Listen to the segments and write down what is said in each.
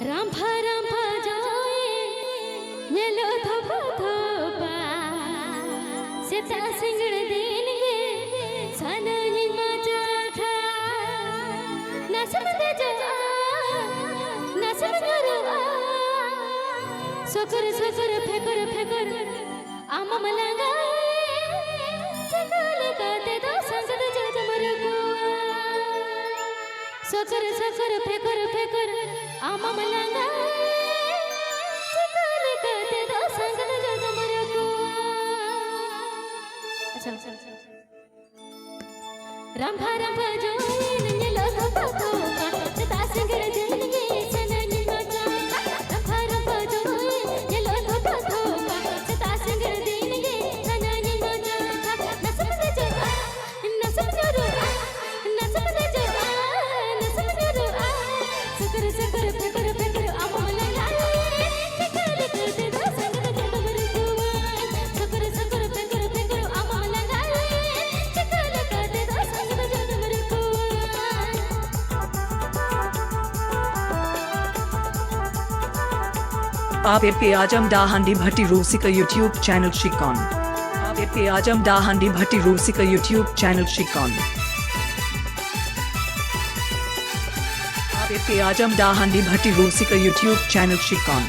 रामफा जोए नेलो थोपा थोपा सेता सिंगड़ देनगे सननी मजाखा नसमते जा नसमगरवा सकर सकर फेकर फेकर आम मलंगा चकल काते दो संगत जग मरको सकर सकर फेकर फेकर आम मलंगा चकल काते दो संगत जग मरको अच्छा रामफा जो नन्यलो थोपा थोपा सता सिंगड़ देनगे सननी मजा रामफा जो नन्यलो थोपा थोपा सता सिंगड़ देनगे सननी मजा नसमते जो सकर सकर फेकर फेकर आम मलंगा चकल काते दो संगत जग मरको सकर सकर फेकर फेकर आम मलंगा चकल काते दो संगत जग मरको आप पे आजम डाहंडी भट्टी रूसी का यूट्यूब चैनल शिकॉन। आप पे आजम डाहंडी भट्टी रूसी का यूट्यूब चैनल शिकॉन। आप पे आजम डाहंडी भट्टी रूसी का यूट्यूब चैनल शिकॉन।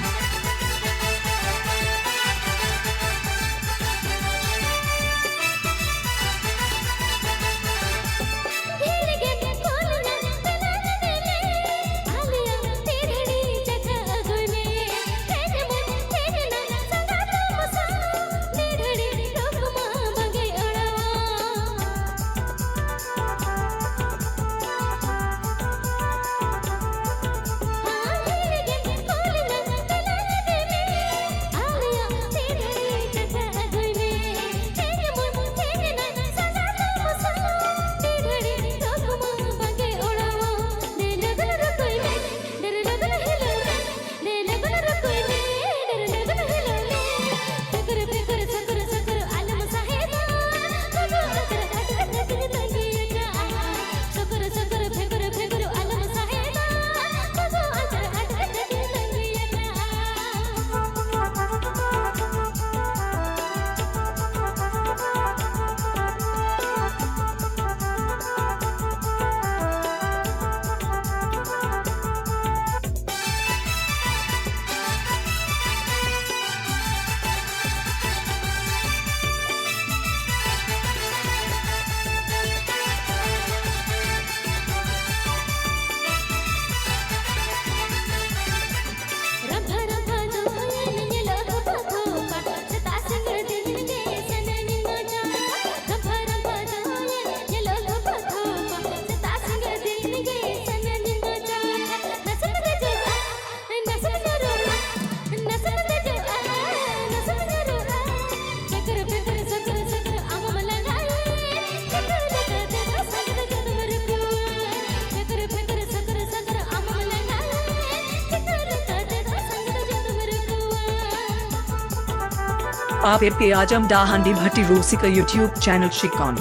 आप पे आजम डाहंडी भट्टी रूसी का यूट्यूब चैनल शिकॉन।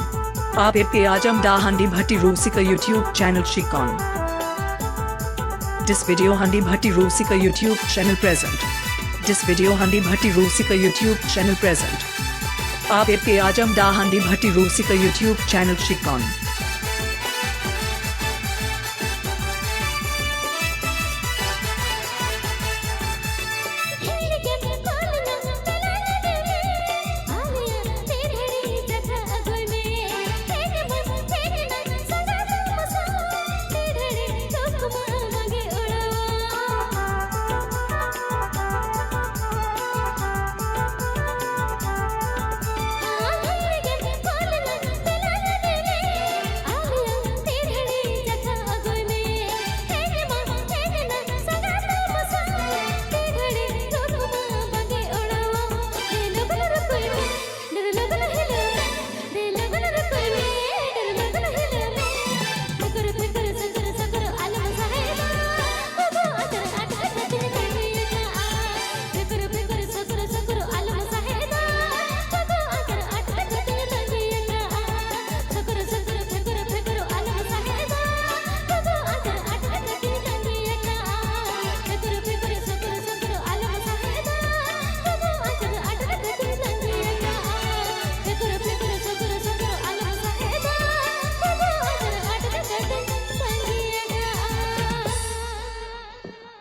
आप पे आजम डाहंडी भट्टी रूसी का यूट्यूब चैनल शिकॉन। This video हंडी भट्टी रूसी का YouTube channel present. This video हंडी भट्टी रूसी का यूट्यूब चैनल प्रेजेंट। आप पे आजम डाहंडी भट्टी रूसी का यूट्यूब चैनल शिकॉन।